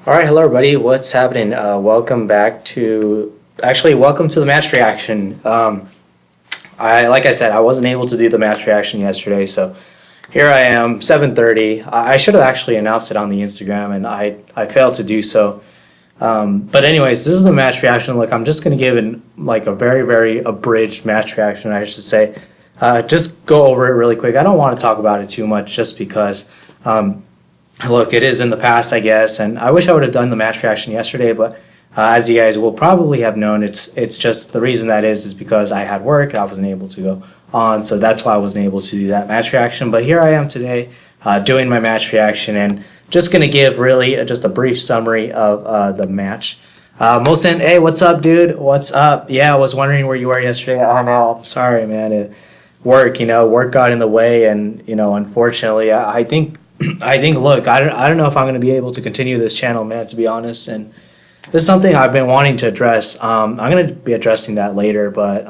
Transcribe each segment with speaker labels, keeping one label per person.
Speaker 1: All right, hello everybody. What's happening? Welcome to the match reaction. Like I said, I wasn't able to do the match reaction yesterday, so here I am, 7:30. I should have actually announced it on the Instagram, and I failed to do so. But anyways, this is the match reaction. Look, I'm just gonna give a very abridged match reaction, I should say. Just go over it really quick. I don't want to talk about it too much, just because. Look, it is in the past, I guess, and I wish I would have done the match reaction yesterday, but as you guys will probably have known, it's just the reason that is because I had work and I wasn't able to go on, so that's why I wasn't able to do that match reaction. But here I am today, doing my match reaction, and just gonna give really just a brief summary of the match. Mohsen, hey, what's up, dude? What's up? Yeah, I was wondering where you were yesterday. Oh no, I'm sorry, man. Work got in the way, and unfortunately, I think. Look, I don't know if I'm going to be able to continue this channel, man, to be honest. And this is something I've been wanting to address. I'm going to be addressing that later, but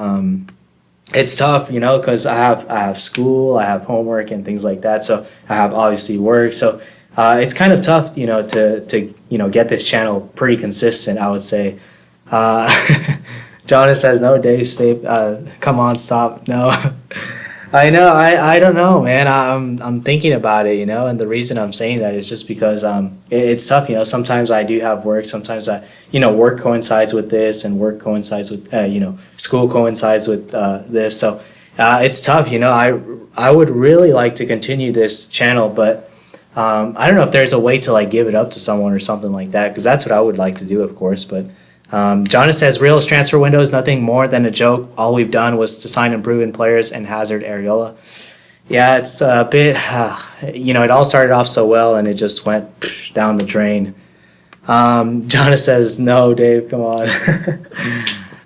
Speaker 1: it's tough, because I have school, I have homework and things like that. So I have obviously work. So it's kind of tough, to get this channel pretty consistent, I would say. Jonas says, no, Dave, stay, come on, stop. No. I know. I don't know, man. I'm thinking about it, and the reason I'm saying that is just because it's tough, Sometimes I do have work. Sometimes work coincides with this, and work coincides with school coincides with this. So it's tough, I would really like to continue this channel, but I don't know if there's a way to give it up to someone or something like that, because that's what I would like to do, of course, but. Jonas says Real's transfer window is nothing more than a joke. All we've done was to sign improving players and Hazard Areola. Yeah, it's a bit, it all started off so well and it just went down the drain. Jonas says, no, Dave, come on.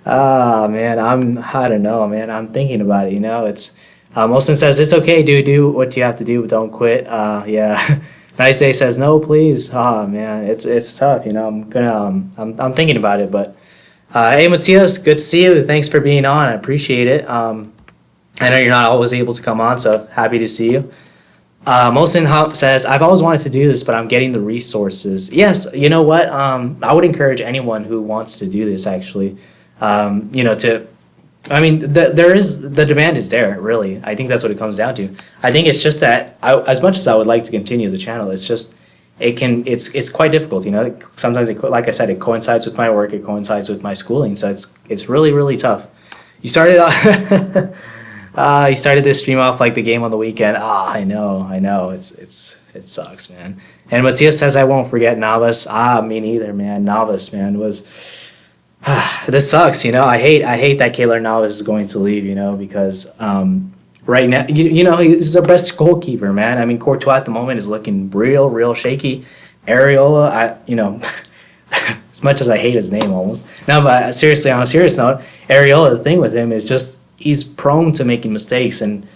Speaker 1: Man, I don't know, man. I'm thinking about it, It's, Olsen says, it's okay, dude. Do what you have to do, but don't quit. Yeah. Nice Day says no, please. Oh man, it's tough. I'm thinking about it, but hey, Matthias, good to see you. Thanks for being on. I appreciate it. I know you're not always able to come on, so happy to see you. Molson says I've always wanted to do this, but I'm getting the resources. Yes, you know what? I would encourage anyone who wants to do this actually. The demand is there, really. I think that's what it comes down to. I think it's just that as much as I would like to continue the channel, it's quite difficult, Sometimes like I said, it coincides with my work, it coincides with my schooling, so it's really tough. You started you started this stream off like the game on the weekend. I know. It sucks, man. And Matthias says I won't forget Navas. Me neither, man. Navas, man, was. This sucks, I hate that Keylor Navas is going to leave, because right now, he's our best goalkeeper, man. I mean, Courtois at the moment is looking real shaky. Areola, as much as I hate his name almost. No, but seriously, on a serious note, Areola, the thing with him is just he's prone to making mistakes, and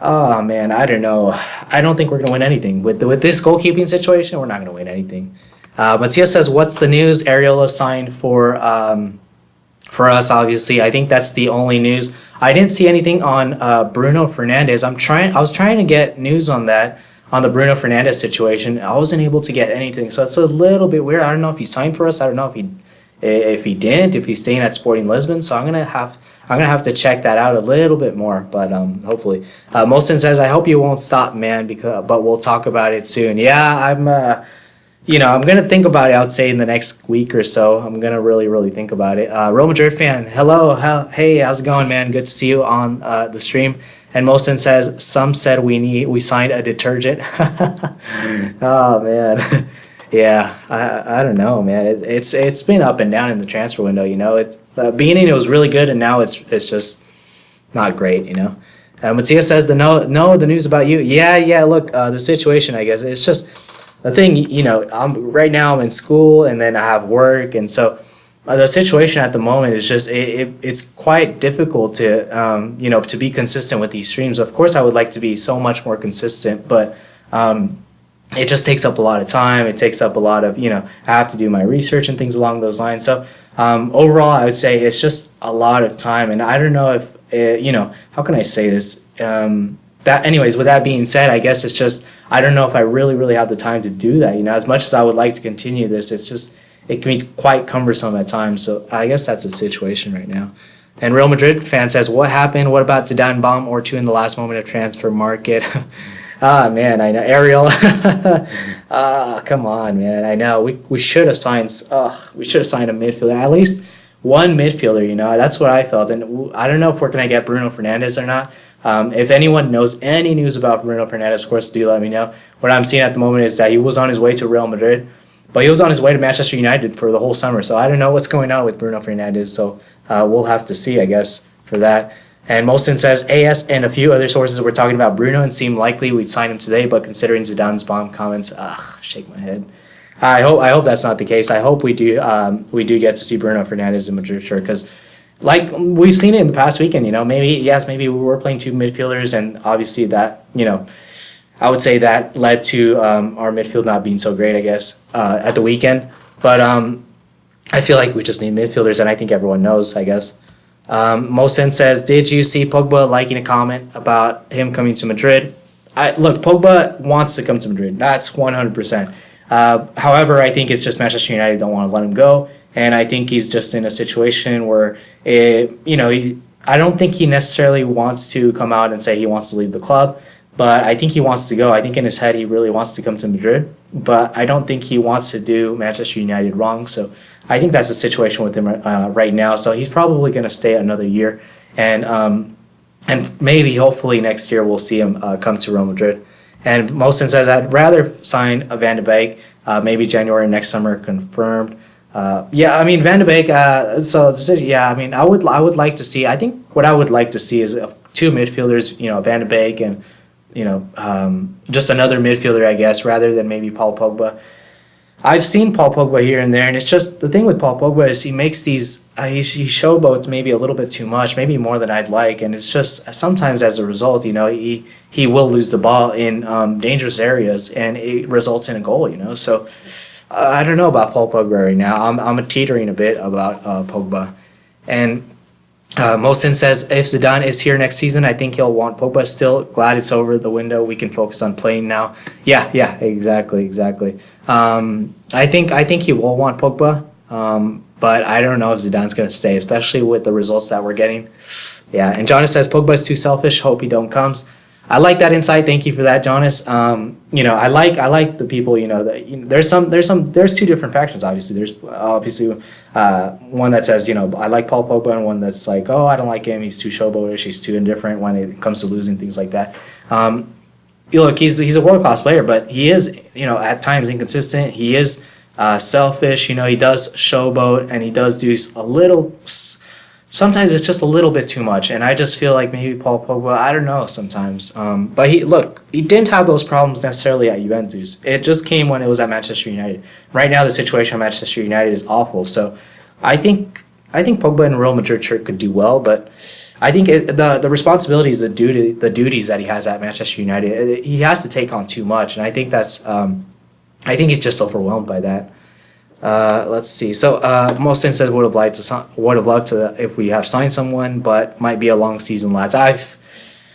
Speaker 1: oh man, I don't know. I don't think we're gonna win anything with this goalkeeping situation. We're not gonna win anything. Matthias says, "What's the news?" Areola signed for us. Obviously, I think that's the only news. I didn't see anything on Bruno Fernandes. I was trying to get news on that, on the Bruno Fernandes situation. I wasn't able to get anything, so it's a little bit weird. I don't know if he signed for us. I don't know if he didn't. If he's staying at Sporting Lisbon, so I'm gonna have to check that out a little bit more. But hopefully, Molson says, "I hope you won't stop, man. But we'll talk about it soon." Yeah, I'm going to think about it, I would say, in the next week or so. I'm going to really think about it. Real Madrid fan, hello. Hey, how's it going, man? Good to see you on the stream. And Molson says, some said we signed a detergent. Oh, man. Yeah, I don't know, man. It's been up and down in the transfer window, beginning it was really good, and now it's just not great, Matthias says, the news about you. Yeah, look, the situation, I guess, it's just... The thing, right now I'm in school and then I have work, and so the situation at the moment is just it's quite difficult to to be consistent with these streams. Of course, I would like to be so much more consistent, but it just takes up a lot of time. It takes up a lot of I have to do my research and things along those lines. So overall, I would say it's just a lot of time, and I don't know if how can I say this. that, anyways, with that being said, I guess it's just, I don't know if I really have the time to do that. As much as I would like to continue this, it's just, it can be quite cumbersome at times. So I guess that's the situation right now. And Real Madrid fan says, what happened? What about Zidane bomb or two in the last moment of transfer market? Man, I know. Ariel. Come on, man. I know. We should have signed, we should have signed a midfielder. At least one midfielder, That's what I felt. And I don't know if we're going to get Bruno Fernandes or not. If anyone knows any news about Bruno Fernandes, of course, do let me know. What I'm seeing at the moment is that he was on his way to Real Madrid, but he was on his way to Manchester United for the whole summer. So I don't know what's going on with Bruno Fernandes. So we'll have to see, I guess, for that. And Molson says, AS and a few other sources were talking about Bruno and seemed likely we'd sign him today, but considering Zidane's bomb comments, shake my head. I hope that's not the case. I hope we do get to see Bruno Fernandes in Madrid shirt, because like we've seen it in the past weekend, maybe we were playing two midfielders, and obviously that, I would say that led to our midfield not being so great, I guess, at the weekend. But I feel like we just need midfielders, and I think everyone knows, I guess. Mosen says, did you see Pogba liking a comment about him coming to Madrid? Look, Pogba wants to come to Madrid. That's 100%. However, I think it's just Manchester United don't want to let him go. And I think he's just in a situation where, I don't think he necessarily wants to come out and say he wants to leave the club. But I think he wants to go. I think in his head he really wants to come to Madrid. But I don't think he wants to do Manchester United wrong. So I think that's the situation with him right now. So he's probably going to stay another year. And maybe, hopefully, next year we'll see him come to Real Madrid. And Mosen says, I'd rather sign a Van de Beek, maybe January next summer, confirmed. Van de Beek, I would like to see, I think what I would like to see is two midfielders, Van de Beek and, just another midfielder, I guess, rather than maybe Paul Pogba. I've seen Paul Pogba here and there, and it's just, the thing with Paul Pogba is he makes these, he showboats maybe a little bit too much, maybe more than I'd like, and it's just, sometimes as a result, he will lose the ball in dangerous areas, and it results in a goal, so I don't know about Paul Pogba right now. I'm teetering a bit about Pogba. And Mosin says, if Zidane is here next season, I think he'll want Pogba still. Glad it's over the window. We can focus on playing now. Yeah, exactly. I think he will want Pogba, but I don't know if Zidane's going to stay, especially with the results that we're getting. Yeah, and Jonas says, Pogba's too selfish. Hope he don't comes. I like that insight. Thank you for that, Jonas. I like the people. There's two different factions. Obviously, there's one that says, I like Paul Pogba, and one that's like, oh, I don't like him. He's too showboatish. He's too indifferent when it comes to losing, things like that. Look, he's a world class player, but he is, at times inconsistent. He is selfish. He does showboat, and he does do a little. Sometimes it's just a little bit too much, and I just feel like maybe Paul Pogba, I don't know sometimes. But he didn't have those problems necessarily at Juventus. It just came when it was at Manchester United. Right now, the situation at Manchester United is awful. So I think Pogba in Real Madrid shirt could do well, but I think the responsibilities, the duties that he has at Manchester United, he has to take on too much, and I think that's I think he's just overwhelmed by that. Let's see. So Mostin says would have loved to if we have signed someone, but might be a long season, lads. I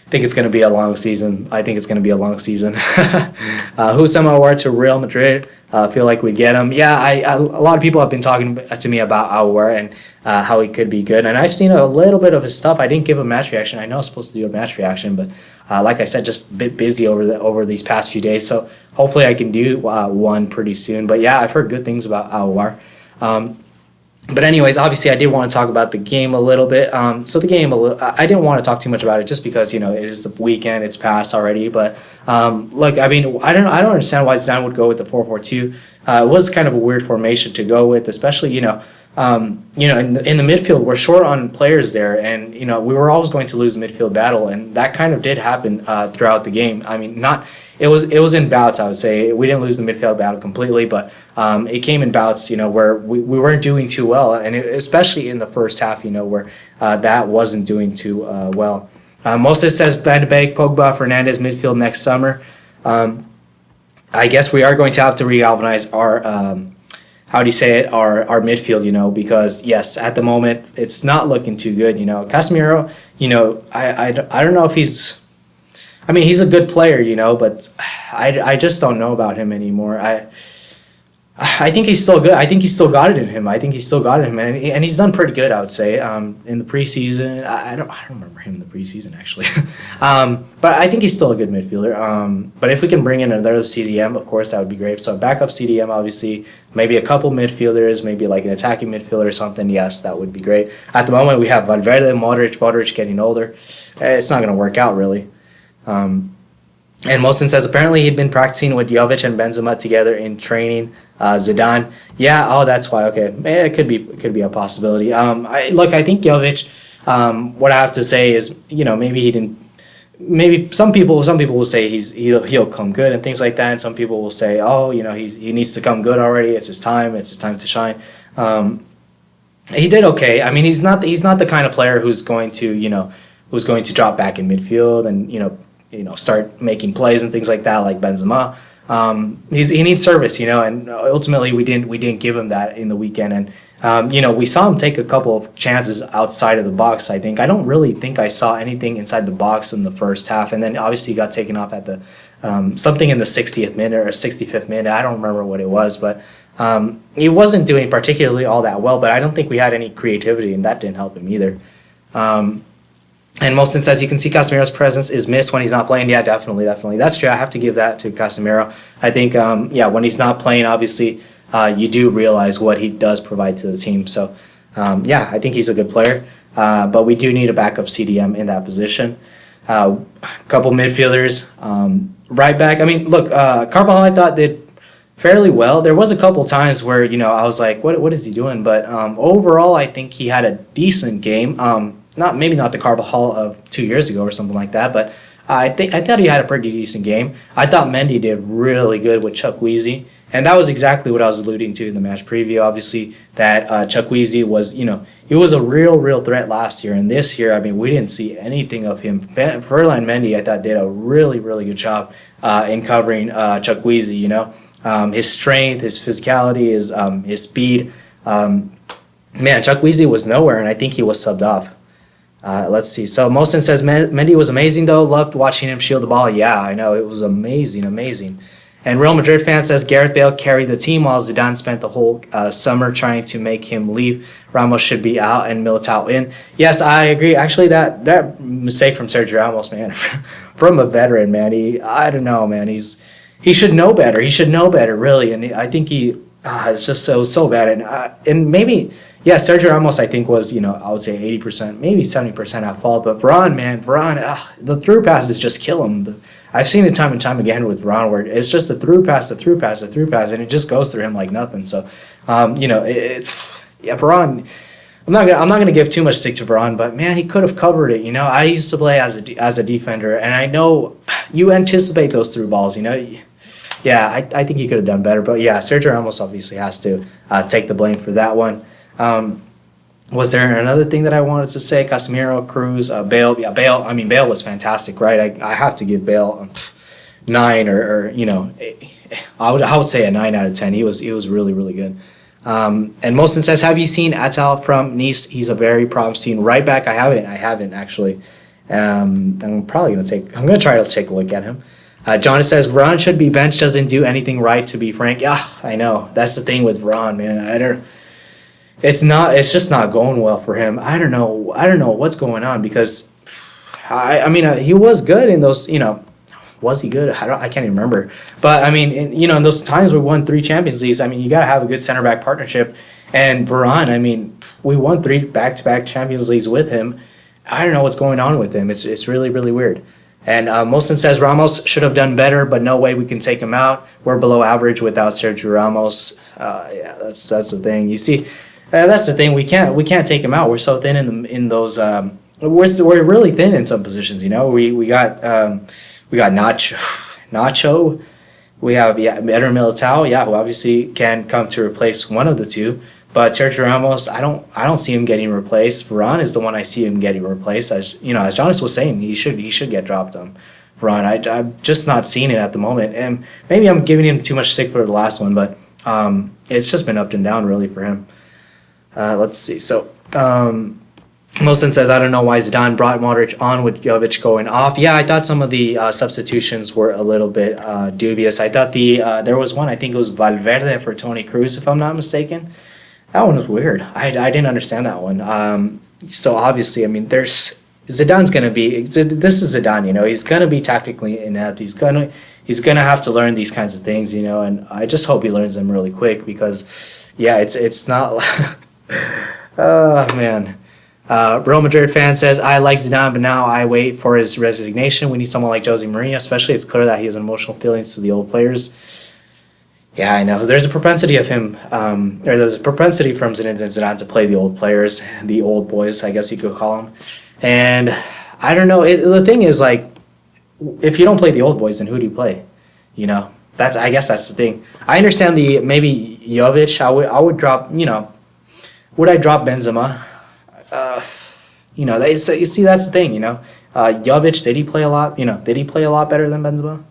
Speaker 1: think it's going to be a long season. Husam Aouar to Real Madrid. Feel like we get him. Yeah, a lot of people have been talking to me about Aouar and how he could be good, and I've seen a little bit of his stuff. I didn't give a match reaction. I know I was supposed to do a match reaction, but like I said, just a bit busy over these past few days. So hopefully I can do one pretty soon. But yeah, I've heard good things about Aouar. But anyways, obviously I did want to talk about the game a little bit. So the game, I didn't want to talk too much about it just because, it is the weekend, it's past already. But look, I mean, I don't understand why Zidane would go with the 4-4-2. It was kind of a weird formation to go with, especially, in the midfield, we're short on players there, and we were always going to lose the midfield battle, and that kind of did happen throughout the game. I mean, it was in bouts. I would say we didn't lose the midfield battle completely, but it came in bouts, where we weren't doing too well, and especially in the first half, where that wasn't doing too well. Moses says Van de Beek, Pogba, Fernandes midfield next summer. I guess we are going to have to regalvanize our our midfield, because yes, at the moment it's not looking too good. Casemiro, I don't know if he's, I mean, he's a good player, but I just don't know about him anymore. I think he's still good. I think he's still got it in him. I think he's still got it in him, and he's done pretty good, I would say. In the preseason, I don't remember him in the preseason actually, but I think he's still a good midfielder. But if we can bring in another CDM, of course, that would be great. So backup CDM, obviously, maybe a couple midfielders, maybe like an attacking midfielder or something. Yes, that would be great. At the moment, we have Valverde, Modric getting older. It's not going to work out really. And Mohsen says apparently he'd been practicing with Jovic and Benzema together in training. Zidane, yeah, that's why. Okay, it could be a possibility. I think Jovic. What I have to say is, maybe he didn't. Maybe some people will say he'll come good and things like that, and some people will say, oh, he needs to come good already. It's his time. It's his time to shine. He did okay. I mean, he's not the kind of player who's going to drop back in midfield and start making plays and things like that, like Benzema. He needs service, and ultimately we didn't give him that in the weekend. And we saw him take a couple of chances outside of the box. I don't really think I saw anything inside the box in the first half, and then obviously he got taken off at the something in the 60th minute or 65th minute. I don't remember what it was, but he wasn't doing particularly all that well. But I don't think we had any creativity, and that didn't help him either. And Molson says you can see Casemiro's presence is missed when he's not playing. Yeah, definitely. That's true. I have to give that to Casemiro. I think, when he's not playing, obviously, you do realize what he does provide to the team. So, I think he's a good player. But we do need a backup CDM in that position. Couple midfielders. Right back. I mean, look, Carvajal I thought did fairly well. There was a couple times where, I was like, what is he doing? But overall, I think he had a decent game. Maybe not the Carvajal of 2 years ago or something like that, but I thought he had a pretty decent game. I thought Mendy did really good with Chukwueze, and that was exactly what I was alluding to in the match preview. Obviously, that Chukwueze was, he was a real threat last year, and this year, I mean, we didn't see anything of him. Ferland Mendy, I thought, did a really good job in covering Chukwueze. His strength, his physicality, his speed. Chukwueze was nowhere, and I think he was subbed off. Let's see. So Mohsen says Mendy was amazing though. Loved watching him shield the ball. Yeah, I know, it was amazing. And Real Madrid fan says Gareth Bale carried the team while Zidane spent the whole summer trying to make him leave. Ramos should be out and Militao in. Yes, I agree. Actually, that mistake from Sergio Ramos, man, from a veteran, man. I don't know, man. He should know better. He should know better, really. And I think it's just so bad. And maybe. Yeah, Sergio Ramos, I think, was, I would say 80%, maybe 70% at fault. But Varane, the through passes just kill him. I've seen it time and time again with Varane where it's just a through pass, and it just goes through him like nothing. So, Varane, I'm not gonna give too much stick to Varane, but man, he could have covered it. I used to play as a defender, and I know you anticipate those through balls. Yeah, I think he could have done better. But yeah, Sergio Ramos obviously has to take the blame for that one. Was there another thing that I wanted to say? Casemiro, Cruz, Bale. Yeah, Bale. I mean, Bale was fantastic, right? I have to give Bale 9 or I would say a 9 out of 10. He was really good. And Mohsen says, have you seen Atal from Nice? He's a very promising right back. I haven't actually. I'm gonna try to take a look at him. John says Varane should be benched. Doesn't do anything right, to be frank. Yeah, I know. That's the thing with Varane, man. It's just not going well for him. I don't know what's going on, because he was good in those, was he good? I can't even remember. But I mean, in those times we won 3 Champions Leagues, I mean, you got to have a good center back partnership. And Varane, I mean, we won 3 back-to-back Champions Leagues with him. I don't know what's going on with him. It's really weird. And Mohsen says Ramos should have done better, but no way we can take him out. We're below average without Sergio Ramos. Yeah, that's the thing. You see. That's the thing. We can't take him out. We're so thin in those. We're really thin in some positions. We got Nacho. We have Eder Militao. Who obviously can come to replace one of the two. But Sergio Ramos, I don't see him getting replaced. Varane is the one I see him getting replaced. As Jonas was saying, he should get dropped. Varane, I'm just not seeing it at the moment, and maybe I'm giving him too much stick for the last one, but it's just been up and down really for him. Let's see. So Wilson says, I don't know why Zidane brought Modric on with Jovic going off. Yeah, I thought some of the substitutions were a little bit dubious. I thought there was one, I think it was Valverde for Toni Kroos, if I'm not mistaken. That one was weird. I didn't understand that one. So obviously, I mean, Zidane's gonna be, this is Zidane, you know, he's gonna be tactically inept. He's gonna have to learn these kinds of things, you know, and I just hope he learns them really quick because, yeah, it's not. Oh man. Real Madrid fan says, I like Zidane, but now I wait for his resignation. We need someone like Jose Mourinho, especially. It's clear that he has emotional feelings to the old players. Yeah, I know. There's a propensity of him, or there's a propensity from Zidane to play the old players, the old boys, I guess you could call them. And I don't know. The thing is, like, if you don't play the old boys, then who do you play? You know, I guess that's the thing. I understand maybe Jovic. I would drop. You know, would I drop Benzema? You know, you see, that's the thing. You know, Jovic, did he play a lot? You know, did he play a lot better than Benzema?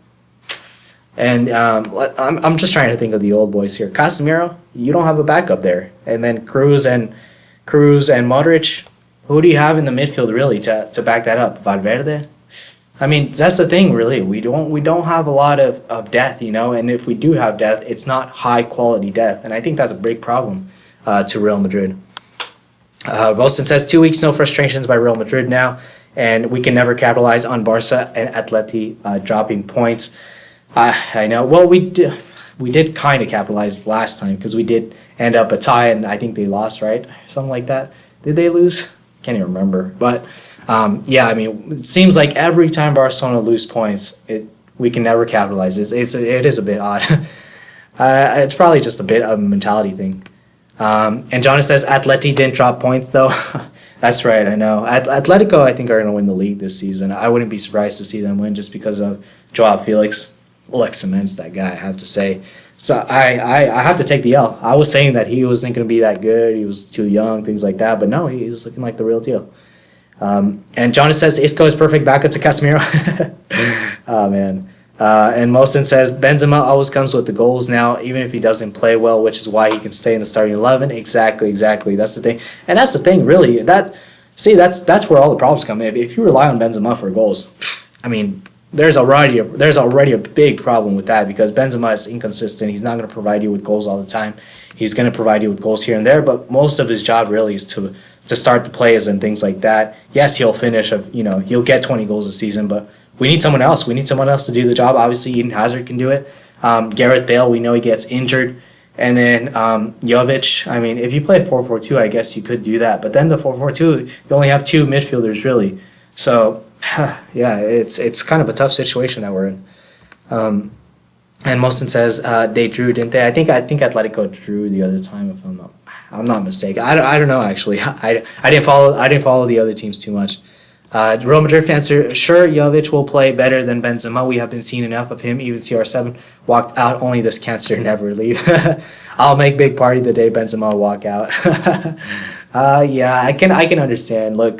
Speaker 1: And I'm just trying to think of the old boys here. Casemiro, you don't have a backup there, and then Cruz and Modric. Who do you have in the midfield really to back that up? Valverde. I mean, that's the thing. Really, we don't have a lot of depth. You know, and if we do have depth, it's not high quality depth, and I think that's a big problem to Real Madrid. Wilson says 2 weeks, no frustrations by Real Madrid now, and we can never capitalize on Barca and Atleti dropping points. I know. Well, we did kind of capitalize last time because we did end up a tie, and I think they lost, right? Something like that. Did they lose? Can't even remember. But yeah, I mean, it seems like every time Barcelona lose points, we can never capitalize. It is a bit odd. It's probably just a bit of a mentality thing. And Jonas says Atleti didn't drop points though. That's right, I know. Atletico, I think, are going to win the league this season. I wouldn't be surprised to see them win just because of Joao Felix. Lex cements that guy, I have to say. So I have to take the L. I was saying that he wasn't going to be that good. He was too young, things like that. But no, he was looking like the real deal. And Jonas says Isco is perfect backup to Casemiro. Oh, man. And Molson says Benzema always comes with the goals now, even if he doesn't play well, which is why he can stay in the starting 11. Exactly. That's the thing. And that's the thing, really. That's where all the problems come in. If you rely on Benzema for goals, I mean, there's already a big problem with that because Benzema is inconsistent. He's not going to provide you with goals all the time. He's going to provide you with goals here and there, but most of his job really is to start the plays and things like that. Yes, he'll finish. He'll get 20 goals a season, but we need someone else. We need someone else to do the job. Obviously, Eden Hazard can do it. Gareth Bale, we know he gets injured. And then Jovic, I mean, if you play 4-4-2, I guess you could do that. But then the 4-4-2, you only have two midfielders, really. So, yeah, it's kind of a tough situation that we're in. And Moston says they drew, didn't they? I think Atletico drew the other time, if I'm not mistaken. I don't know, actually. I didn't follow the other teams too much. Real Madrid fans are sure Jovic will play better than Benzema. We have been seeing enough of him. Even CR7 walked out. Only this cancer never leave. I'll make big party the day Benzema walk out. Yeah, I can understand. Look,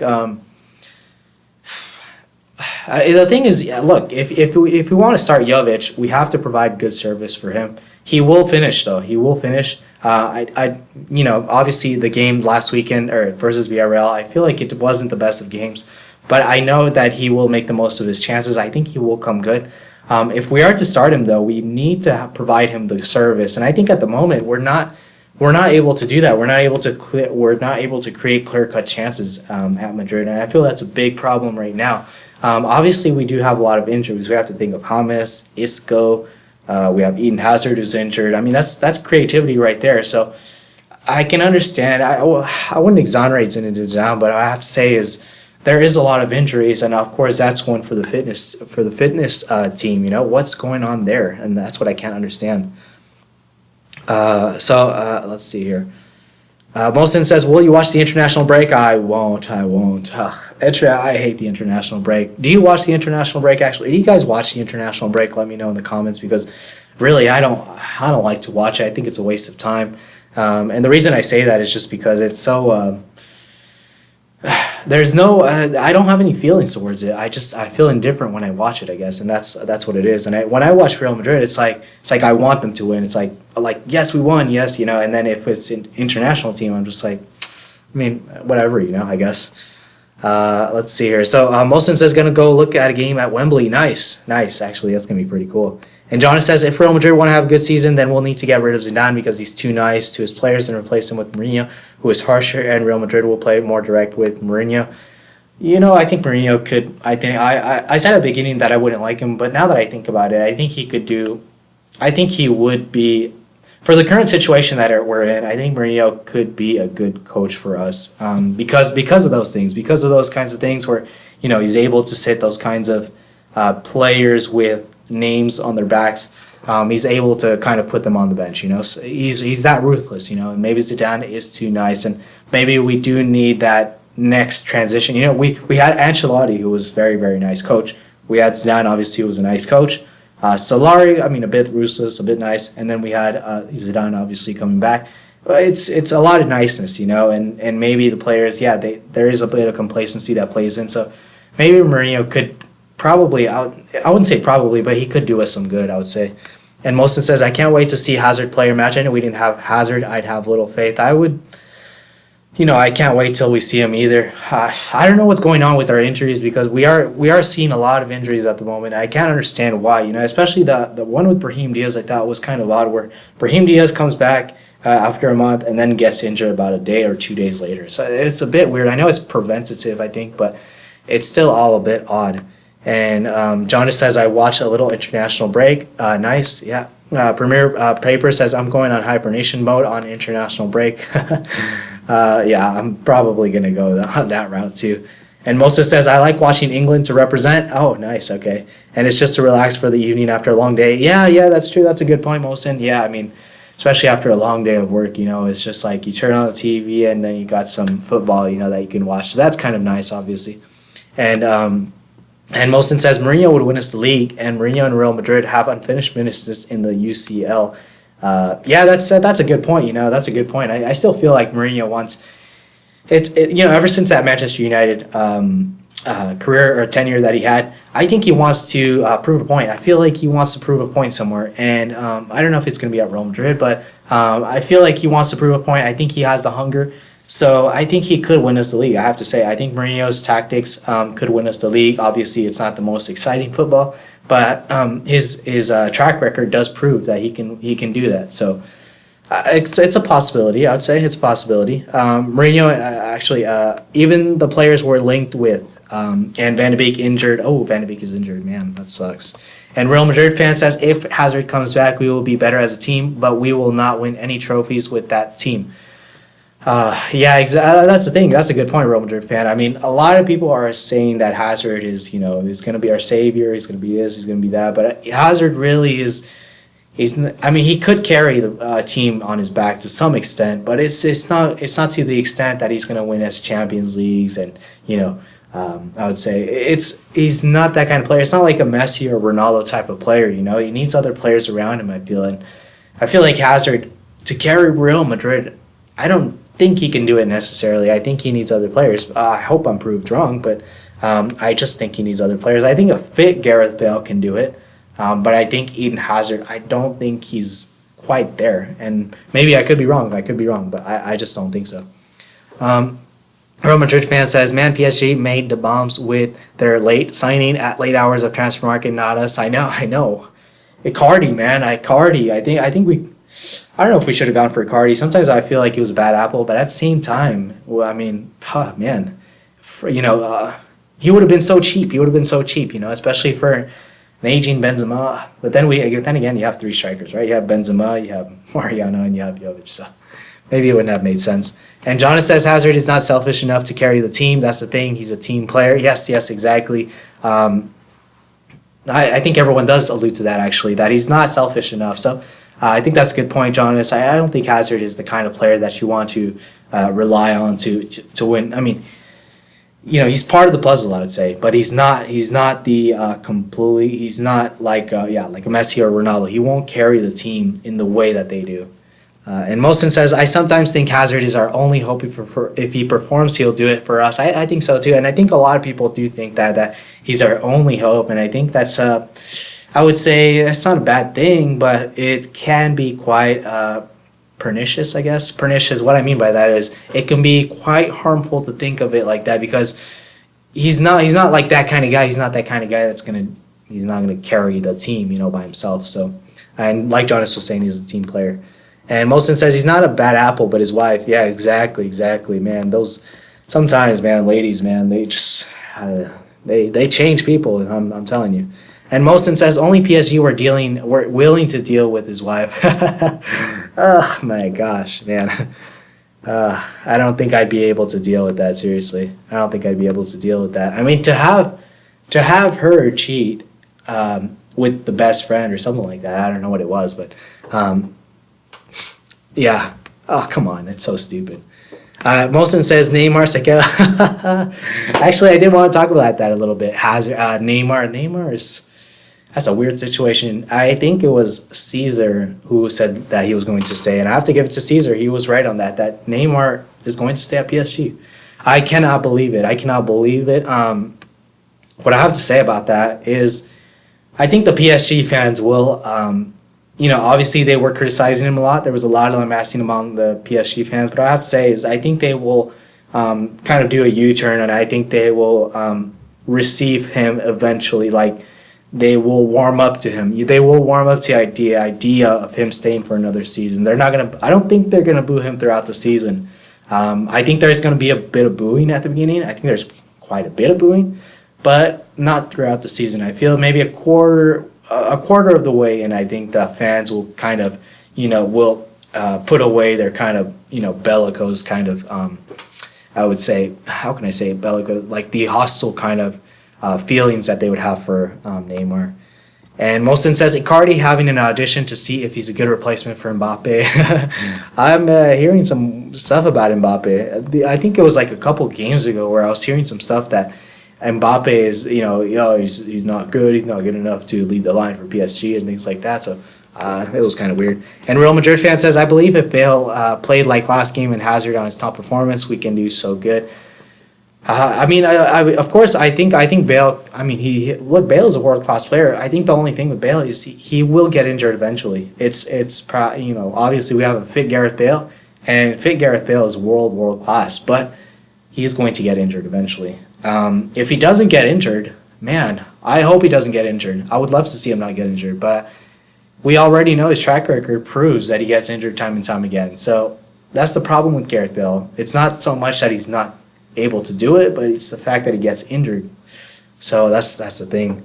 Speaker 1: the thing is, look, if we want to start Jovic, we have to provide good service for him. He will finish, though. He will finish. Obviously the game last weekend or versus Villareal, I feel like it wasn't the best of games, but I know that he will make the most of his chances. I think he will come good. If we are to start him, though, we need to provide him the service, and I think at the moment we're not able to do that. We're not able to create clear-cut chances at Madrid, and I feel that's a big problem right now. Obviously, we do have a lot of injuries. We have to think of James, Isco. We have Eden Hazard who's injured. I mean, that's creativity right there. So I can understand. I wouldn't exonerate Zinedine Zidane, but I have to say is there is a lot of injuries, and of course that's one for the fitness team. You know what's going on there, and that's what I can't understand. Let's see here. Molson says, will you watch the international break? I won't. I hate the international break. Do you watch the international break, actually? Do you guys watch the international break? Let me know in the comments, because really I don't like to watch it. I think it's a waste of time. And the reason I say that is just because it's so... there's no... I don't have any feelings towards it. I feel indifferent when I watch it, I guess, and that's what it is. And when I watch Real Madrid, it's like I want them to win. It's like yes, we won, yes, and then if it's an international team, I'm just like, I mean, whatever, I guess. Let's see here. So Molson says going to go look at a game at Wembley. Nice, nice. Actually, that's going to be pretty cool. And Jonas says if Real Madrid want to have a good season, then we'll need to get rid of Zidane because he's too nice to his players and replace him with Mourinho, who is harsher, and Real Madrid will play more direct with Mourinho. I think Mourinho could. I said at the beginning that I wouldn't like him, but now that I think about it, I think he could do. I think he would be, for the current situation that we're in. I think Mourinho could be a good coach for us because of those things, because of those kinds of things where he's able to sit those kinds of players with names on their backs. He's able to kind of put them on the bench. So he's that ruthless. And maybe Zidane is too nice, and maybe we do need that next transition. We had Ancelotti, who was very, very nice coach. We had Zidane, obviously, who was a nice coach. Solari, a bit ruthless, a bit nice. And then we had Zidane, obviously, coming back. It's a lot of niceness, and maybe the players, there is a bit of complacency that plays in. So maybe Mourinho could probably, I wouldn't say probably, but he could do us some good, I would say. And Molson says, I can't wait to see Hazard player match. I know we didn't have Hazard. I'd have little faith. I can't wait till we see him either. I don't know what's going on with our injuries because we are seeing a lot of injuries at the moment. I can't understand why, especially the one with Brahim Diaz I thought was kind of odd, where Brahim Diaz comes back after a month and then gets injured about a day or 2 days later. So it's a bit weird. I know it's preventative, I think, but it's still all a bit odd. And Jonas says, I watch a little international break. Nice, yeah. Premier Paper says, I'm going on hibernation mode on international break. I'm probably going to go that route too. And Moses says, I like watching England to represent. Oh, nice, okay. And it's just to relax for the evening after a long day. Yeah, that's true. That's a good point, Mosin. Yeah, especially after a long day of work, it's just like you turn on the TV and then you got some football, that you can watch. So that's kind of nice, obviously. And Mosin says Mourinho would win us the league, and Mourinho and Real Madrid have unfinished business in the UCL. That's a good point. That's a good point. I still feel like Mourinho wants it. Ever since that Manchester United career or tenure that he had, I think he wants to prove a point. I feel like he wants to prove a point somewhere, and I don't know if it's going to be at Real Madrid, but I feel like he wants to prove a point. I think he has the hunger. So I think he could win us the league. I have to say, I think Mourinho's tactics could win us the league. Obviously, it's not the most exciting football, but his track record does prove that he can do that. So it's a possibility. I would say it's a possibility. Mourinho actually, even the players were linked with, and Van de Beek injured. Oh, Van de Beek is injured. Man, that sucks. And Real Madrid fan says, if Hazard comes back, we will be better as a team, but we will not win any trophies with that team. That's the thing. That's a good point, Real Madrid fan. A lot of people are saying that Hazard is going to be our savior. He's going to be this. He's going to be that. But Hazard really is. He could carry the team on his back to some extent, but it's not to the extent that he's going to win us Champions Leagues and I would say he's not that kind of player. It's not like a Messi or Ronaldo type of player. He needs other players around him. I feel like Hazard to carry Real Madrid. I don't think he can do it necessarily. I think he needs other players. I hope I'm proved wrong, but I just think he needs other players. I think a fit Gareth Bale can do it, but I think Eden Hazard, I don't think he's quite there. And maybe I could be wrong, but I just don't think so. Real Madrid fan says, man, PSG made the bombs with their late signing at late hours of transfer market, not us. I know. Icardi, man, Icardi. I think we... I don't know if we should have gone for Icardi. Sometimes I feel like he was a bad apple, but at the same time, he would have been so cheap. Especially for an aging Benzema. But then again, you have three strikers, right? You have Benzema, you have Mariano, and you have Jovic. So maybe it wouldn't have made sense. And Jonas says Hazard is not selfish enough to carry the team. That's the thing. He's a team player. Yes, exactly. I think everyone does allude to that, actually, that he's not selfish enough. So I think that's a good point, Jonas. I don't think Hazard is the kind of player that you want to rely on to win. He's part of the puzzle, I would say, but he's not the completely. He's not like a Messi or Ronaldo. He won't carry the team in the way that they do. And Mosin says, I sometimes think Hazard is our only hope. If he performs, he'll do it for us. I think so too, and I think a lot of people do think that he's our only hope, and I think that's I would say that's not a bad thing, but it can be quite pernicious, I guess. Pernicious, what I mean by that is it can be quite harmful to think of it like that, because he's not like that kind of guy. He's not that kind of guy he's not gonna carry the team, by himself. So, and like Jonas was saying, he's a team player. And Molson says he's not a bad apple, but his wife, yeah, exactly, man. Those sometimes, man, ladies, man, they just they change people. I'm telling you. And Molson says only PSG were willing to deal with his wife. Oh my gosh, man. I don't think I'd be able to deal with that, seriously. I don't think I'd be able to deal with that. I mean, to have her cheat with the best friend or something like that. I don't know what it was, but yeah. Oh, come on. It's so stupid. Molson says Neymar Sekela. Actually, I did want to talk about that a little bit. Neymar that's a weird situation. I think it was Caesar who said that he was going to stay, and I have to give it to Caesar. He was right on that Neymar is going to stay at PSG. I cannot believe it. What I have to say about that is I think the PSG fans will, obviously they were criticizing him a lot. There was a lot of lambasting among the PSG fans, but what I have to say is I think they will kind of do a U-turn, and I think they will receive him eventually. Like, they will warm up to him. They will warm up to the idea of him staying for another season. I don't think they're gonna boo him throughout the season. I think there's gonna be a bit of booing at the beginning. I think there's quite a bit of booing, but not throughout the season. I feel maybe a quarter of the way, and I think the fans will kind of, will put away their kind of, bellicose kind of, I would say, how can I say bellicose, like the hostile kind of feelings that they would have for Neymar. And Molson says Icardi having an audition to see if he's a good replacement for Mbappe. I'm hearing some stuff about Mbappe. I think it was like a couple games ago where I was hearing some stuff that Mbappe is, he's not good. He's not good enough to lead the line for PSG and things like that. So it was kind of weird. And Real Madrid fan says, I believe if Bale played like last game and Hazard on his top performance, we can do so good. Of course, I think Bale. I mean, Bale is a world class player. I think the only thing with Bale is he will get injured eventually. Obviously we have a fit Gareth Bale, and fit Gareth Bale is world class, but he's going to get injured eventually. If he doesn't get injured, man, I hope he doesn't get injured. I would love to see him not get injured, but we already know his track record proves that he gets injured time and time again. So that's the problem with Gareth Bale. It's not so much that he's not able to do it, but it's the fact that he gets injured. So that's the thing.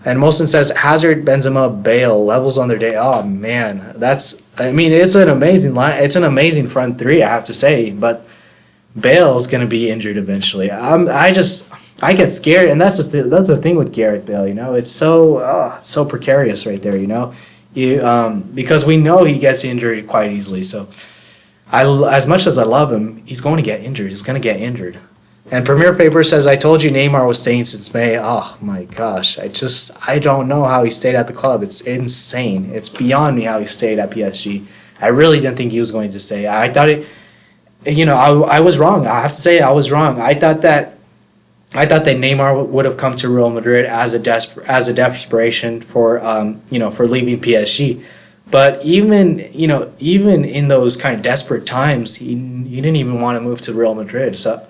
Speaker 1: And Molson says Hazard, Benzema, Bale levels on their day. Oh man, it's an amazing line. It's an amazing front three, I have to say. But Bale's gonna be injured eventually. I get scared, and that's the thing with Gareth Bale. It's so precarious right there. Because we know he gets injured quite easily. So as much as I love him, he's going to get injured. He's going to get injured. And Premier Paper says, I told you Neymar was staying since May. Oh my gosh. I don't know how he stayed at the club. It's insane. It's beyond me how he stayed at PSG. I really didn't think he was going to stay. I thought I was wrong. I have to say I was wrong. I thought that Neymar would have come to Real Madrid as a desperation for leaving PSG. But even in those kind of desperate times, he didn't even want to move to Real Madrid. So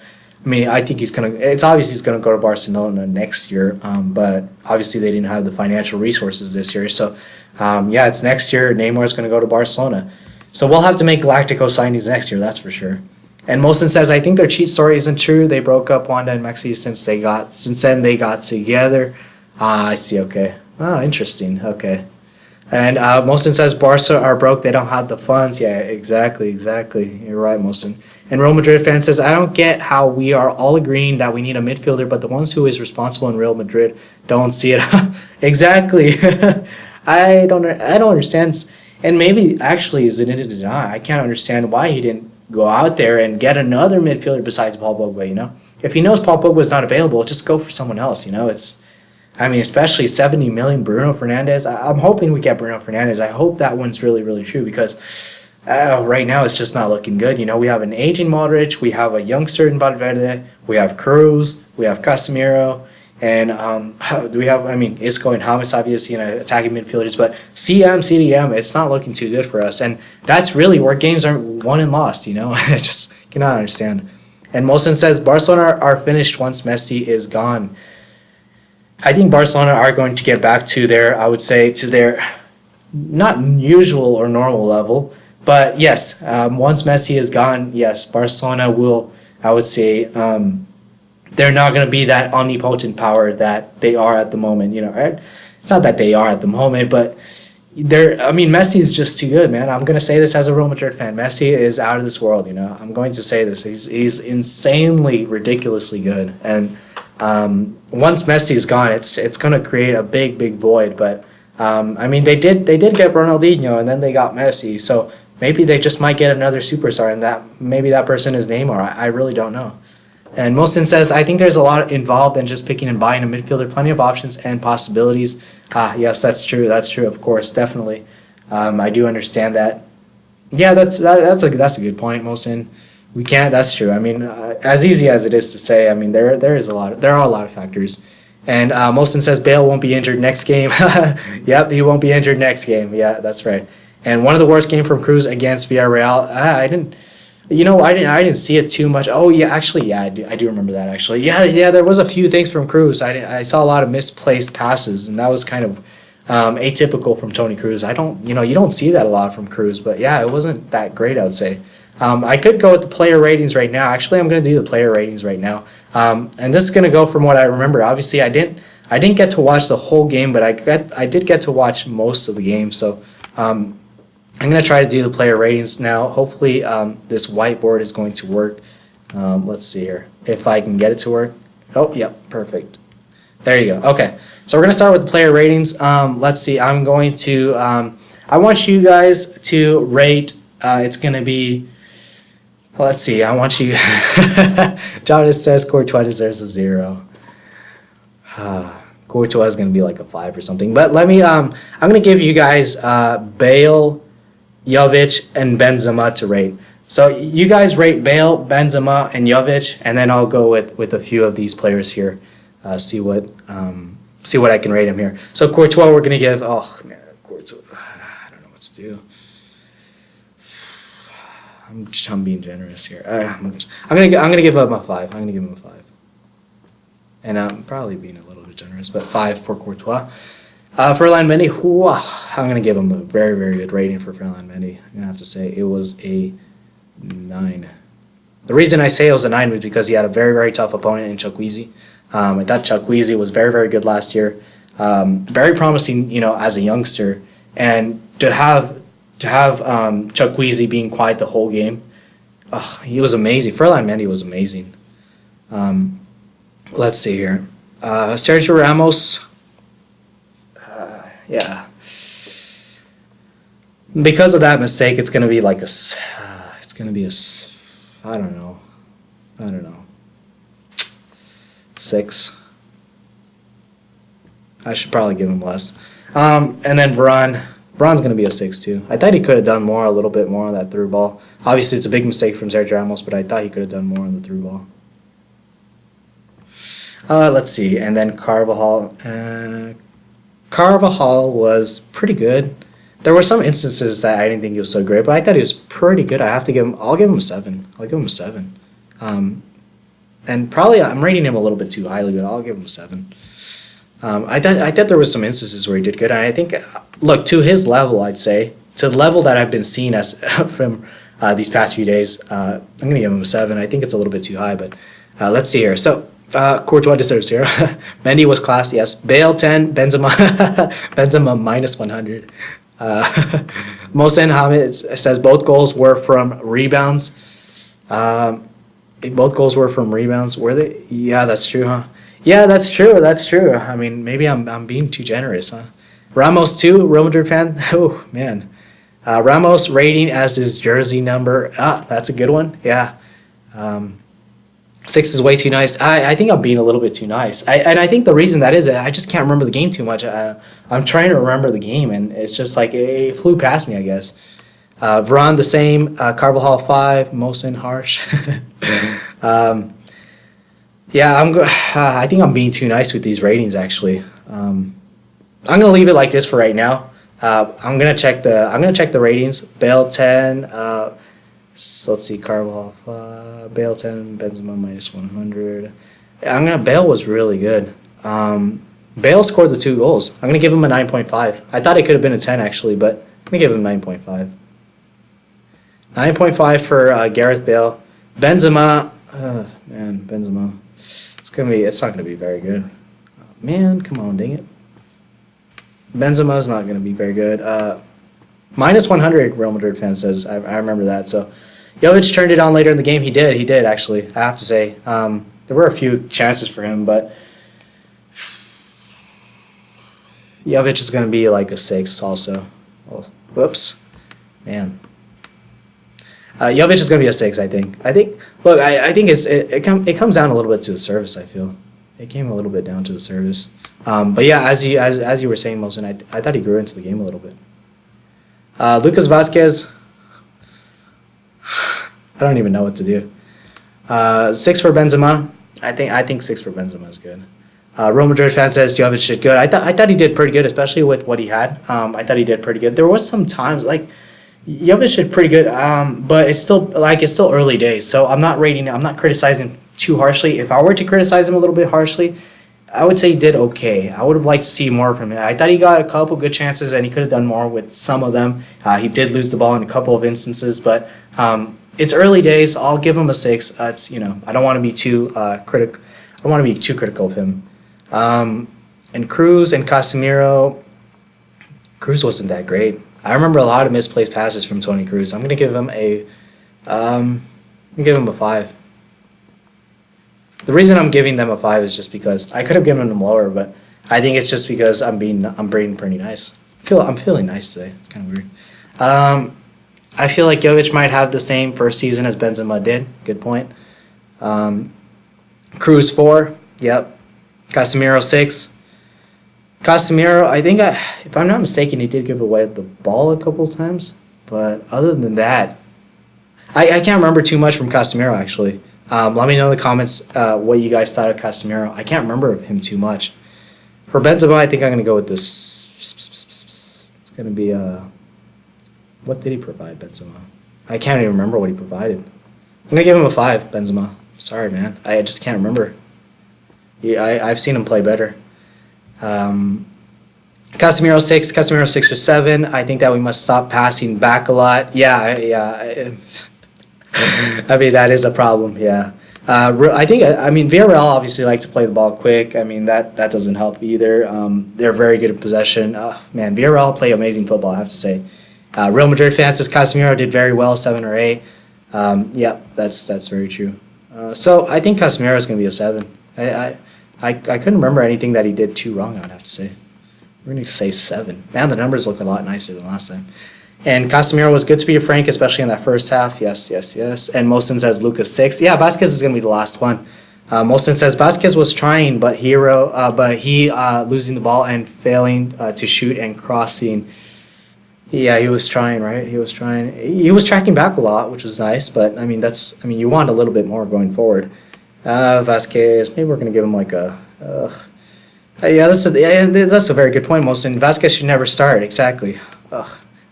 Speaker 1: I think it's obvious he's gonna go to Barcelona next year. But obviously they didn't have the financial resources this year. So it's next year. Neymar's gonna go to Barcelona. So we'll have to make Galactico signings next year, that's for sure. And Molson says, I think their cheat story isn't true. They broke up Wanda and Maxi since then they got together. I see, okay. Oh, interesting. Okay. And Molson says Barca are broke. They don't have the funds. Yeah, exactly. You're right, Molson. And Real Madrid fan says, I don't get how we are all agreeing that we need a midfielder, but the ones who is responsible in Real Madrid don't see it. Exactly. I don't understand. And maybe actually Zinedine Zidane, I can't understand why he didn't go out there and get another midfielder besides Paul Pogba. If he knows Paul Pogba is not available, just go for someone else. Especially 70 million Bruno Fernandes. I'm hoping we get Bruno Fernandes. I hope that one's really, really true because right now it's just not looking good. We have an aging Modric. We have a youngster in Valverde. We have Cruz. We have Casemiro. And do we have, Isco and James, obviously, attacking midfielders. But CDM, it's not looking too good for us. And that's really where games are won and lost. I just cannot understand. And Mosin says Barcelona are finished once Messi is gone. I think Barcelona are going to get back to their, I would say, to their not usual or normal level. But yes, once Messi is gone, yes, Barcelona will, I would say, they're not going to be that omnipotent power that they are at the moment. You know, right? It's not that they are at the moment, but I mean, Messi is just too good, man. I'm going to say this as a Real Madrid fan. Messi is out of this world, you know. I'm going to say this. He's insanely, ridiculously good. And once Messi is gone, it's going to create a big, big void. But I mean, they did get Ronaldinho, and then they got Messi. So maybe they just might get another superstar, and maybe that person is Neymar. I really don't know. And Mosin says, I think there's a lot involved in just picking and buying a midfielder. Plenty of options and possibilities. Yes, that's true. That's true, of course, definitely. I do understand that. Yeah, that's a good point, Mosin. We can't. That's true. I mean, as easy as it is to say, I mean, there are a lot of factors. And Mosin says Bale won't be injured next game. Yep, he won't be injured next game. Yeah, that's right. And one of the worst game from Cruz against Villareal. I didn't see it too much. Oh yeah, actually, yeah, I do remember that actually. Yeah, there was a few things from Cruz. I saw a lot of misplaced passes, and that was kind of atypical from Toni Kroos. You don't see that a lot from Cruz, but yeah, it wasn't that great, I would say. I could go with the player ratings right now. Actually, I'm going to do the player ratings right now, and this is going to go from what I remember. Obviously, I didn't get to watch the whole game, but I did get to watch most of the game. So I'm going to try to do the player ratings now. Hopefully, this whiteboard is going to work. Let's see here if I can get it to work. Oh, yep, perfect. There you go. Okay, so we're going to start with the player ratings. Let's see. I'm going to. I want you guys to rate. It's going to be. Let's see. I want you. John says Courtois deserves a 0. Courtois is going to be like a 5 or something. But let me. I'm going to give you guys Bale, Jovic, and Benzema to rate. So you guys rate Bale, Benzema, and Jovic, and then I'll go with a few of these players here. See what I can rate him here. So Courtois, we're gonna give. Oh man, Courtois. I don't know what to do. I'm being generous here. I'm gonna give him a 5. I'm gonna give him a 5. And I'm probably being a little bit generous, but 5 for Courtois. Ferland Mendy, I'm going to give him a very, very good rating for Ferland Mendy. I'm going to have to say it was a 9. The reason I say it was a 9 was because he had a very, very tough opponent in Chukwueze. I thought Chukwueze was very, very good last year. Very promising, as a youngster. And to have Chukwueze being quiet the whole game, he was amazing. Ferland Mendy was amazing. Let's see here. Sergio Ramos. Yeah. Because of that mistake, it's going to be like I don't know. 6. I should probably give him less. And then Varane's going to be a 6 too. I thought he could have done a little bit more on that through ball. Obviously, it's a big mistake from Sergio Ramos, but I thought he could have done more on the through ball. Let's see. And then Carvajal. Carvajal was pretty good. There were some instances that I didn't think he was so great, but I thought he was pretty good. I'll give him a 7. I'll give him a 7. And probably I'm rating him a little bit too highly, but I'll give him a 7. I thought there was some instances where he did good. And I think, look, to his level, I'd say, to the level that I've been seeing as from these past few days, I'm going to give him a 7. I think it's a little bit too high, but let's see here. So, Courtois deserves 0. Mendy was class, yes. Bale 10, Benzema minus 100. Mohsen Hamid says both goals were from rebounds. Both goals were from rebounds. Were they? Yeah, that's true, huh? Yeah, that's true. I mean, maybe I'm being too generous, huh? Ramos 2, Real Madrid fan. Oh man, Ramos rating as his jersey number. That's a good one. Yeah. 6 is way too nice. I think I'm being a little bit too nice. And I think the reason that is I just can't remember the game too much. I'm trying to remember the game, and it's just like it flew past me, I guess. Varane the same. Carvajal 5. Mohsen harsh. I think I'm being too nice with these ratings. Actually, I'm gonna leave it like this for right now. I'm gonna check the ratings. Bale 10. So let's see, Carvajal, Bale 10, Benzema minus 100. Bale was really good. Bale scored the 2 goals. I'm gonna give him a 9.5. I thought it could have been a 10 actually, but I'm gonna give him 9.5. 9.5 for Gareth Bale. Benzema, Benzema. It's not gonna be very good. Man, come on, dang it. Benzema's not gonna be very good. Minus 100, Real Madrid fan says. I remember that. So, Jovic turned it on later in the game. He did actually. I have to say. There were a few chances for him, but Jovic is going to be like a 6 also. Whoops. Man. Jovic is going to be a 6, I think. Look, I think it comes down a little bit to the service, I feel. It came a little bit down to the service. But yeah, as you were saying, Mosin, I thought he grew into the game a little bit. Lucas Vazquez, I don't even know what to do. 6 for Benzema. I think 6 for Benzema is good. Real Madrid fan says Jovic did good. I thought he did pretty good, especially with what he had. I thought he did pretty good. There was some times like Jovic did pretty good, but it's still early days. So I'm not criticizing too harshly. If I were to criticize him a little bit harshly, I would say he did okay. I would have liked to see more from him. I thought he got a couple good chances, and he could have done more with some of them. He did lose the ball in a couple of instances, but it's early days. I'll give him a 6. I don't want to be too critical. I don't want to be too critical of him. And Cruz and Casemiro. Cruz wasn't that great. I remember a lot of misplaced passes from Toni Cruz. I'm gonna give him a 5. The reason I'm giving them a 5 is just because I could have given them lower, but I think it's just because I'm being pretty nice. I'm feeling nice today. It's kind of weird. I feel like Jovic might have the same first season as Benzema did. Good point. Cruz 4. Yep. Casemiro 6. Casemiro, I think, if I'm not mistaken, he did give away the ball a couple times. But other than that, I can't remember too much from Casemiro, actually. Let me know in the comments what you guys thought of Casemiro. I can't remember of him too much. For Benzema, I think I'm going to go with this. It's going to be what did he provide, Benzema? I can't even remember what he provided. I'm going to give him a 5, Benzema. Sorry, man. I just can't remember. I've seen him play better. Casemiro 6. Casemiro 6 or 7. I think that we must stop passing back a lot. Yeah. I mean, that is a problem, yeah. Villareal obviously like to play the ball quick. I mean, that doesn't help either. They're very good at possession. Villareal play amazing football, I have to say. Real Madrid fans says Casemiro did very well, 7 or 8. Yeah, that's very true. So I think Casemiro is going to be a 7. I couldn't remember anything that he did too wrong, I would have to say. We're going to say 7. Man, the numbers look a lot nicer than last time. And Casemiro was good to be a frank, especially in that first half. Yes. And Mosin says Lucas 6. Yeah, Vasquez is going to be the last one. Mosin says Vasquez was trying, but he losing the ball and failing to shoot and crossing. Yeah, he was trying, right? He was trying. He was tracking back a lot, which was nice. But you want a little bit more going forward. Vasquez, maybe we're going to give him like a. That's a very good point, Mosin. Vasquez should never start. Exactly.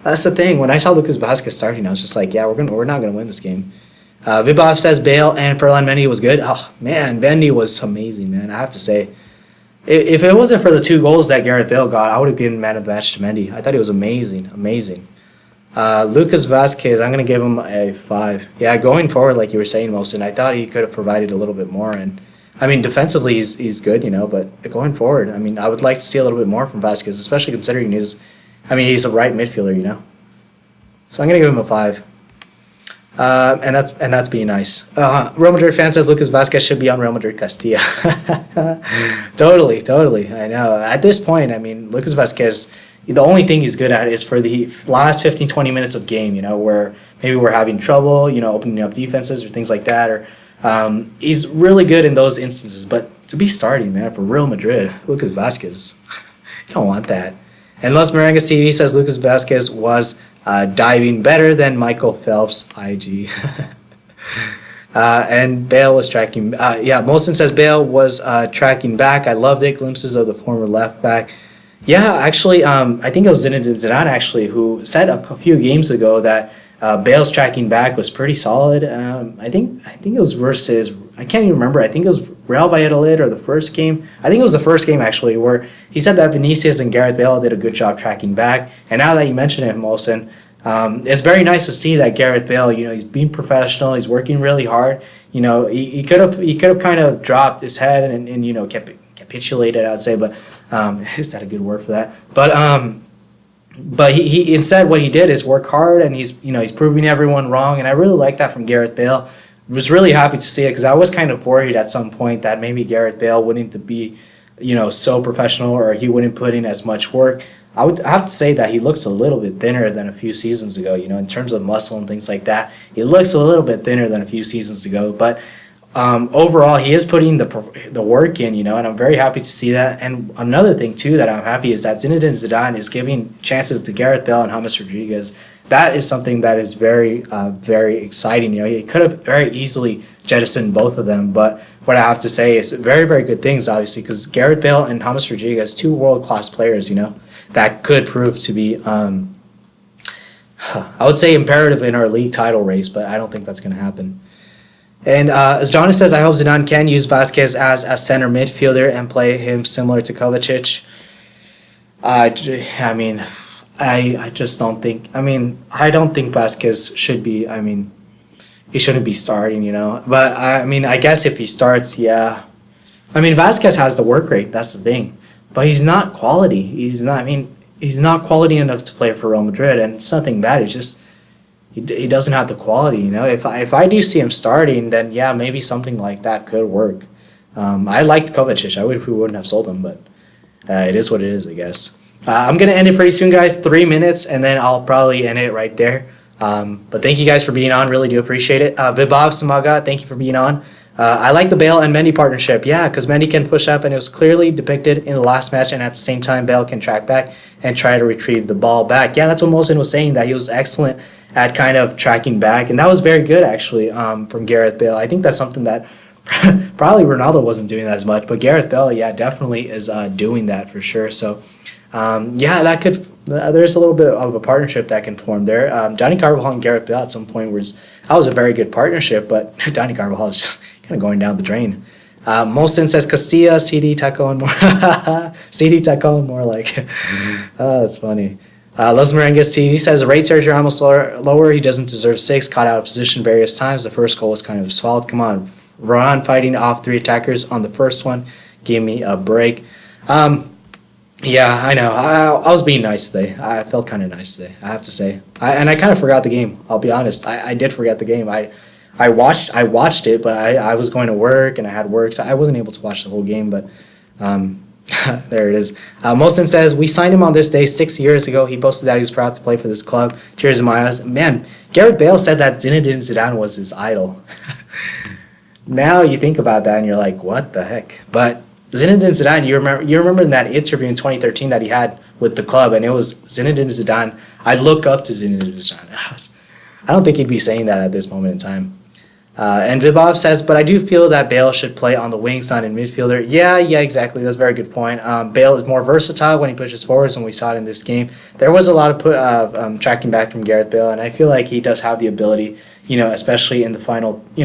Speaker 1: That's the thing. When I saw Lucas Vasquez starting, I was just like, yeah, we're not gonna win this game. Vibov says Bale and Ferland Mendy was good. Oh man, Mendy was amazing, man. I have to say, if it wasn't for the 2 goals that Gareth Bale got, I would have given man of the match to Mendy. I thought he was amazing. Lucas Vasquez, I'm gonna give him a 5. Yeah, going forward, like you were saying, Mosin, I thought he could have provided a little bit more. And I mean, defensively, he's good, but going forward, I would like to see a little bit more from Vasquez, especially considering he's a right midfielder, So I'm gonna give him a 5. And that's being nice. Real Madrid fan says Lucas Vasquez should be on Real Madrid Castilla. Totally. I know. At this point, Lucas Vasquez, the only thing he's good at is for the last 15-20 minutes of game, where maybe we're having trouble, opening up defenses or things like that. Or he's really good in those instances. But to be starting, man, for Real Madrid, Lucas Vasquez, you don't want that. And Los Merengues TV says Lucas Vasquez was diving better than Michael Phelps, IG. And Bale was tracking. Molson says Bale was tracking back. I loved it. Glimpses of the former left back. Yeah, actually, I think it was Zinedine Zidane actually who said a few games ago that Bale's tracking back was pretty solid. I think it was versus, I can't even remember. I think it was Real Valladolid or the first game. I think it was the first game actually, where he said that Vinicius and Gareth Bale did a good job tracking back. And now that you mention it, Molson, it's very nice to see that Gareth Bale, he's being professional. He's working really hard. He could have kind of dropped his head and capitulated, I'd say, but is that a good word for that? But he instead what he did is work hard, and he's proving everyone wrong, and I really like that from Gareth Bale. Was really happy to see it because I was kind of worried at some point that maybe Gareth Bale wouldn't be so professional, or he wouldn't put in as much work. I would have to say that he looks a little bit thinner than a few seasons ago. In terms of muscle and things like that, he looks a little bit thinner than a few seasons ago. But overall, he is putting the work in, and I'm very happy to see that. And another thing too that I'm happy is that Zinedine Zidane is giving chances to Gareth Bale and James Rodriguez. That is something that is very, very exciting. He could have very easily jettisoned both of them, but what I have to say is very, very good things, obviously, because Gareth Bale and James Rodriguez, two world-class players, that could prove to be, I would say, imperative in our league title race, but I don't think that's going to happen. And as Jonas says, I hope Zidane can use Vasquez as a center midfielder and play him similar to Kovacic. I just don't think. I don't think Vasquez should be. He shouldn't be starting, But I guess if he starts, yeah. Vasquez has the work rate. That's the thing. But he's not quality. He's not quality enough to play for Real Madrid, and it's nothing bad. It's just he doesn't have the quality, If I do see him starting, then yeah, maybe something like that could work. I liked Kovacic. I wish we wouldn't have sold him, but it is what it is, I guess. I'm gonna end it pretty soon, guys. 3 minutes, and then I'll probably end it right there. But thank you guys for being on. Really do appreciate it. Vibhav Samaga, thank you for being on. I like the Bale and Mendy partnership. Yeah, because Mendy can push up, and it was clearly depicted in the last match, and at the same time, Bale can track back and try to retrieve the ball back. Yeah, that's what Molson was saying, that he was excellent at kind of tracking back, and that was very good, actually, from Gareth Bale. I think that's something that probably Ronaldo wasn't doing that as much, but Gareth Bale, yeah, definitely is doing that for sure. So, that could, there's a little bit of a partnership that can form there. Dani Carvajal and Gareth Bale at some point that was a very good partnership, but Dani Carvajal is just kind of going down the drain. Molson says Castilla, CD Tacon more. CD Tacon more like. Oh, that's funny. Los Merengues TV says, rate Sergio Ramos lower. He doesn't deserve 6. Caught out of position various times. The first goal was kind of swallowed. Come on. Varane fighting off 3 attackers on the first one. Give me a break. Yeah, I know. I was being nice today. I felt kind of nice today, I have to say. I kind of forgot the game. I'll be honest. I did forget the game. I watched it, but I was going to work and I had work, so I wasn't able to watch the whole game. But there it is. Molson says, we signed him on this day 6 years ago. He boasted that he was proud to play for this club. Tears in my eyes. Man, Gareth Bale said that Zinedine Zidane was his idol. Now you think about that and you're like, what the heck? But Zinedine Zidane, you remember in that interview in 2013 that he had with the club, and it was Zinedine Zidane. I look up to Zinedine Zidane. I don't think he'd be saying that at this moment in time. And Vibhav says, but I do feel that Bale should play on the wings, not in midfielder. Yeah, exactly. That's a very good point. Bale is more versatile when he pushes forwards, and we saw it in this game. There was a lot of tracking back from Gareth Bale, and I feel like he does have the ability, especially in the final, he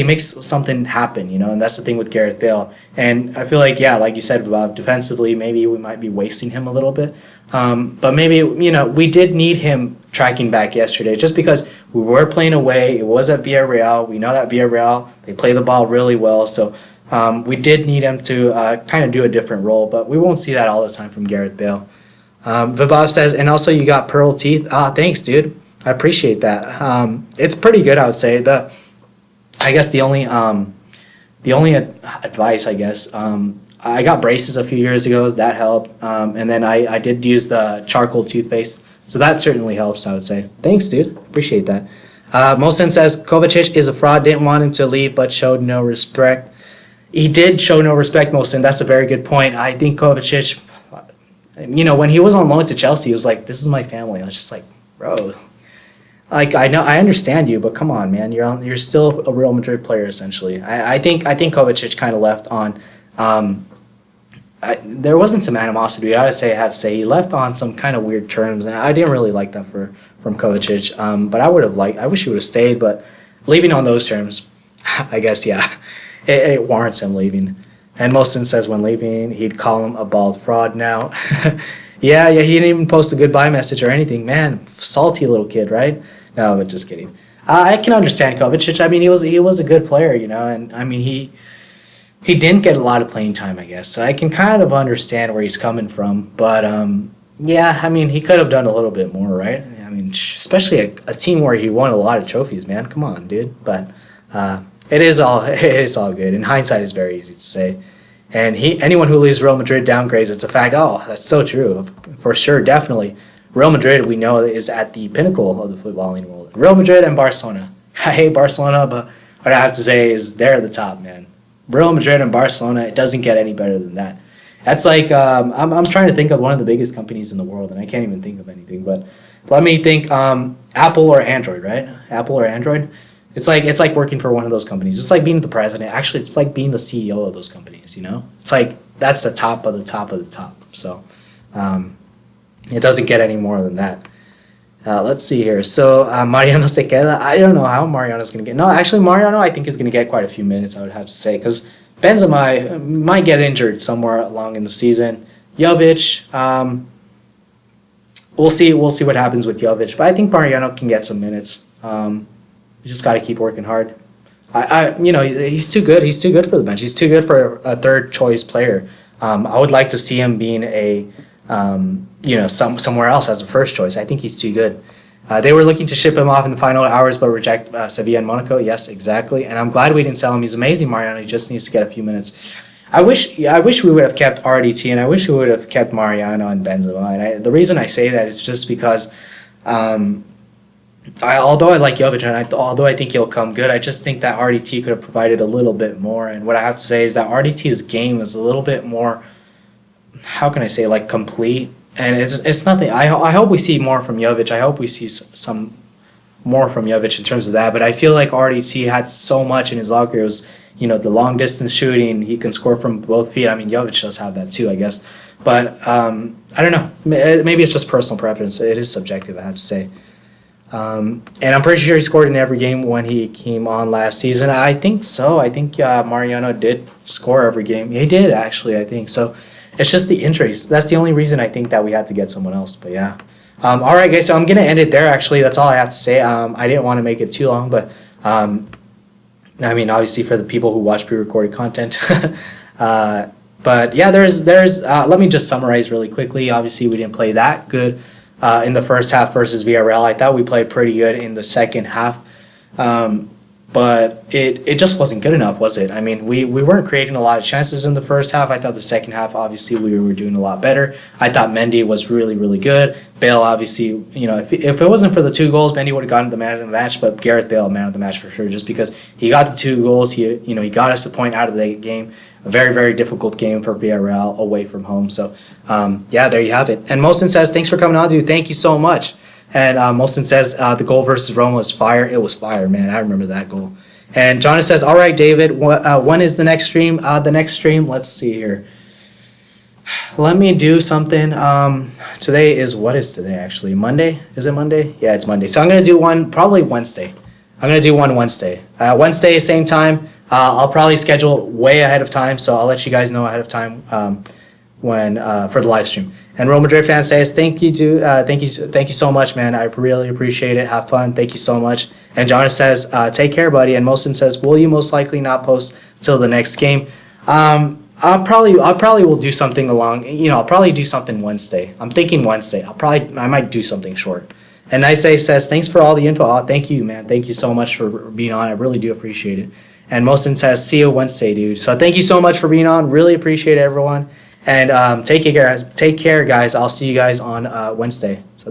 Speaker 1: makes something happen, and that's the thing with Gareth Bale. And I feel like, yeah, like you said, Vibhav, defensively, maybe we might be wasting him a little bit. But maybe, we did need him tracking back yesterday just because we were playing away. It was at Villareal. We know that Villareal, they play the ball really well. So we did need him to kind of do a different role, but we won't see that all the time from Gareth Bale. Vibhav says, and also you got pearl teeth. Thanks, dude. I appreciate that. It's pretty good, I would say. I guess the only advice, I guess, I got braces a few years ago. That helped. And then I did use the charcoal toothpaste. So that certainly helps, I would say. Thanks, dude. Appreciate that. Molson says, Kovacic is a fraud. Didn't want him to leave, but showed no respect. He did show no respect, Molson. That's a very good point. I think Kovacic, when he was on loan to Chelsea, he was like, this is my family. I was just like, bro. Like, I know, I understand you, but come on, man. You're still a Real Madrid player, essentially. I think Kovacic kind of left on... there wasn't some animosity. I have to say he left on some kind of weird terms, and I didn't really like that for from Kovacic. But I wish he would have stayed, but leaving on those terms, I guess, yeah, it warrants him leaving. And Moston says when leaving, he'd call him a bald fraud now. Yeah, he didn't even post a goodbye message or anything. Man, salty little kid, right? No, but just kidding. I can understand Kovacic. I mean, he was a good player, and I mean he didn't get a lot of playing time, I guess. So I can kind of understand where he's coming from. But yeah, I mean, he could have done a little bit more, right? I mean, especially a team where he won a lot of trophies, man. Come on, dude. But it is all good. In hindsight, it's very easy to say. And anyone who leaves Real Madrid downgrades. It's a fact. Oh, that's so true. For sure, definitely. Real Madrid, we know, is at the pinnacle of the footballing world. Real Madrid and Barcelona. I hate Barcelona, but what I have to say is they're at the top, man. Real Madrid and Barcelona, it doesn't get any better than that. That's like, I'm trying to think of one of the biggest companies in the world, and I can't even think of anything. But let me think, Apple or Android, right? Apple or Android? It's like working for one of those companies. It's like being the president. Actually, it's like being the CEO of those companies, It's like that's the top of the top of the top. So it doesn't get any more than that. Let's see here. So Mariano se queda. I don't know how Mariano's going to get. No, actually, Mariano I think is going to get quite a few minutes, I would have to say, because Benzema might get injured somewhere along in the season. Jovic, we'll see what happens with Jovic, but I think Mariano can get some minutes. You just got to keep working hard. He's too good. He's too good for the bench. He's too good for a third choice player. I would like to see him being somewhere else as a first choice. I think he's too good. They were looking to ship him off in the final hours, but reject Sevilla and Monaco. Yes, exactly. And I'm glad we didn't sell him. He's amazing, Mariano. He just needs to get a few minutes. I wish we would have kept RDT, and I wish we would have kept Mariano and Benzema. And the reason I say that is just because. Although I like Jovic and although I think he'll come good, I just think that RDT could have provided a little bit more. And what I have to say is that RDT's game is a little bit more, how can I say, like complete. And it's nothing. I hope we see more from Jovic. I hope we see some more from Jovic in terms of that. But I feel like RDT had so much in his locker. It was, the long distance shooting. He can score from both feet. I mean, Jovic does have that too, I guess. But I don't know. Maybe it's just personal preference. It is subjective, I have to say. And I'm pretty sure he scored in every game when he came on last season. I think so. I think Mariano did score every game. He did, actually, I think. So it's just the injuries. That's the only reason I think that we had to get someone else. But yeah. All right, guys. So I'm going to end it there, actually. That's all I have to say. I didn't want to make it too long, but I mean, obviously for the people who watch pre-recorded content. But yeah, there's let me just summarize really quickly. Obviously, we didn't play that good in the first half versus Villareal. I thought we played pretty good in the second half, but it just wasn't good enough, was it? I mean, we weren't creating a lot of chances in the first half. I thought the second half, obviously, we were doing a lot better. I thought Mendy was really, really good. Bale, obviously, if it wasn't for the 2 goals, Mendy would have gotten the man of the match, but Gareth Bale, man of the match for sure, just because he got the 2 goals. He got us a point out of the game. A very, very difficult game for Villareal away from home. So, yeah, there you have it. And Mostin says, thanks for coming on, dude. Thank you so much. And Mostin says, the goal versus Roma was fire. It was fire, man. I remember that goal. And Jonas says, all right, David, when is the next stream? The next stream, let's see here. Let me do something. Today is, what is today, actually? Monday? Is it Monday? Yeah, it's Monday. So I'm going to do one probably Wednesday. I'm going to do one Wednesday. Wednesday, same time. I'll probably schedule way ahead of time, so I'll let you guys know ahead of time when for the live stream. And Real Madrid fan says, thank you so much, man. I really appreciate it. Have fun. Thank you so much. And Jonas says, take care, buddy. And Mostin says, will you most likely not post till the next game? I probably will do something I'll probably do something Wednesday. I'm thinking Wednesday. I might do something short. And Nice says, thanks for all the info. Oh, thank you, man. Thank you so much for being on. I really do appreciate it. And Mostin says, see you Wednesday, dude. So thank you so much for being on. Really appreciate it, everyone. And take care, guys. I'll see you guys on Wednesday.